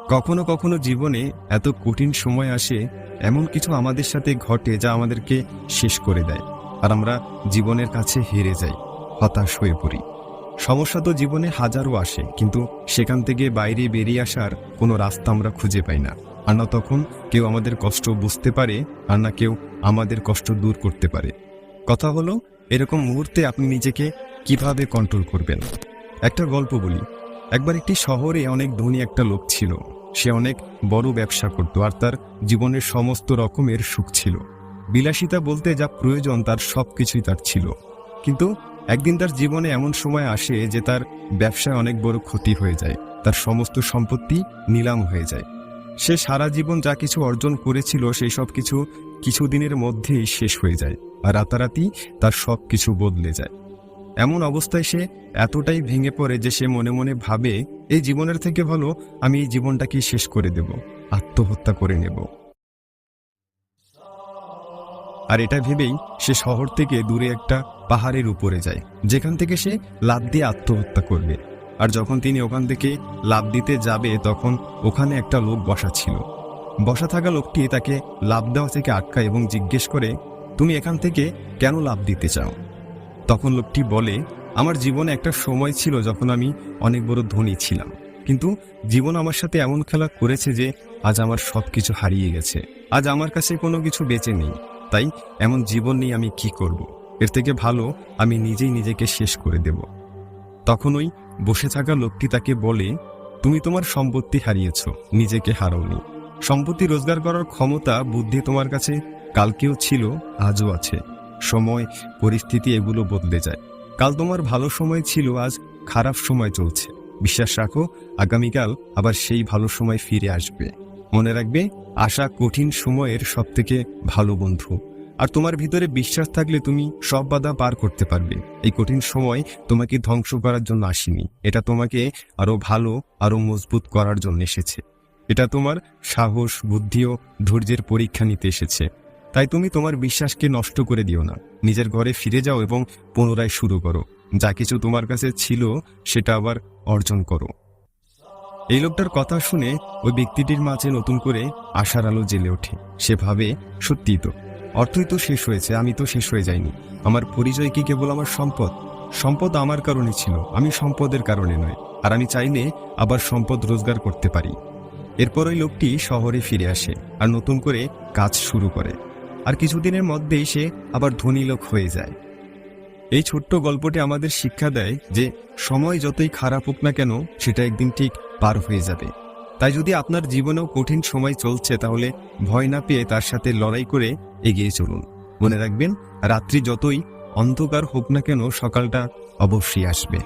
কখনো কখনো জীবনে এত কঠিন সময় আসে, এমন কিছু আমাদের সাথে ঘটে যা আমাদেরকে শেষ করে দেয়, আর আমরা জীবনের কাছে হেরে যাই, হতাশ হয়ে পড়ি। সমস্যা তো জীবনে হাজারো আসে, কিন্তু সেখান থেকে বাইরে বেরিয়ে আসার কোনো রাস্তা আমরা খুঁজে পাই না। আর না তখন কেউ আমাদের কষ্ট বুঝতে পারে, আর না কেউ আমাদের কষ্ট দূর করতে পারে। কথা হলো, এরকম মুহূর্তে আপনি নিজেকে কিভাবে কন্ট্রোল করবেন। একটা গল্প বলি। একবার একটি শহরে অনেক ধনী একটা লোক ছিল। সে অনেক বড় ব্যবসা করত, আর তার জীবনের সমস্ত রকমের সুখ ছিল। বিলাসিতা বলতে যা প্রয়োজন তার সবকিছুই তার ছিল। কিন্তু একদিন তার জীবনে এমন সময় আসে যে তার ব্যবসায় অনেক বড় ক্ষতি হয়ে যায়। তার সমস্ত সম্পত্তি নিলাম হয়ে যায়। সে সারা জীবন যা কিছু অর্জন করেছিল সেই সব কিছু কিছুদিনের মধ্যেই শেষ হয়ে যায়, আর রাতারাতি তার সব কিছু বদলে যায়। এমন অবস্থায় সে এতটাই ভেঙে পড়ে যে সে মনে মনে ভাবে, এই জীবনের থেকে ভালো আমি এই জীবনটাকে শেষ করে দেব, আত্মহত্যা করে নেব। আর এটা ভেবেই সে শহর থেকে দূরে একটা পাহাড়ের উপরে যায়, যেখান থেকে সে লাফ দিয়ে আত্মহত্যা করবে। আর যখন তিনি ওখান থেকে লাফ দিতে যাবে, তখন ওখানে একটা লোক বসা ছিল। বসা থাকা লোকটি তাকে লাফ দেওয়া থেকে আটকায় এবং জিজ্ঞেস করে, তুমি এখান থেকে কেন লাফ দিতে চাও? তখন লোকটি বলে, আমার জীবনে একটা সময় ছিল যখন আমি অনেক বড় ধনী ছিলাম, কিন্তু জীবন আমার সাথে এমন খেলা করেছে যে আজ আমার সবকিছু হারিয়ে গেছে। আজ আমার কাছে কোনো কিছু বেঁচে নেই। তাই এমন জীবন নিয়ে আমি কি করব? এর থেকে ভালো আমি নিজেই নিজেকে শেষ করে দেব। তখন ওই বসে থাকা লোকটি তাকে বলে, তুমি তোমার সম্পত্তি হারিয়েছ, নিজেকে হারাওনি। সম্পত্তি রোজগার করার ক্ষমতা, বুদ্ধি তোমার কাছে কালকেও ছিল, আজও আছে। সময়, পরিস্থিতি এগুলো বদলে যায়। কাল তোমার ভালো সময় ছিল, আজ খারাপ সময় চলছে। বিশ্বাস রাখো, আগামীকাল আবার সেই ভালো সময় ফিরে আসবে। মনে রাখবে, আশা কঠিন সময়ের সবথেকে ভালো বন্ধু। আর তোমার ভিতরে বিশ্বাস থাকলে তুমি সব বাধা পার করতে পারবে। এই কঠিন সময় তোমাকে ধ্বংস করার জন্য আসেনি, এটা তোমাকে আরো ভালো, আরো মজবুত করার জন্য এসেছে। এটা তোমার সাহস, বুদ্ধি ও ধৈর্যের পরীক্ষা নিতে এসেছে। তাই তুমি তোমার বিশ্বাসকে নষ্ট করে দিও না। নিজের ঘরে ফিরে যাও এবং পুনরায় শুরু করো। যা কিছু তোমার কাছে ছিল সেটা আবার অর্জন করো। এই লোকটার কথা শুনে ওই ব্যক্তিটির মাঝে নতুন করে আশার আলো জ্বেলে ওঠে। সে ভাবে, সত্যিই তো, অর্থই তো শেষ হয়েছে, আমি তো শেষ হয়ে যাইনি। আমার পরিচয় কি কেবল আমার সম্পদ? সম্পদ আমার কারণে ছিল, আমি সম্পদের কারণে নয়। আর আমি চাইলে আবার সম্পদ রোজগার করতে পারি। এরপর ওই লোকটি শহরে ফিরে আসে আর নতুন করে কাজ শুরু করে। আর কিছুদিনের মধ্যেই সে আবার ধনী লোক হয়ে যায়। এই ছোট্ট গল্পটি আমাদের শিক্ষা দেয় যে সময় যতই খারাপ হোক না কেন, সেটা একদিন ঠিক পার হয়ে যাবে। তাই যদি আপনার জীবনেও কঠিন সময় চলছে, তাহলে ভয় না পেয়ে তার সাথে লড়াই করে এগিয়ে চলুন। মনে রাখবেন, রাত্রি যতই অন্ধকার হোক না কেন, সকালটা অবশ্যই আসবে।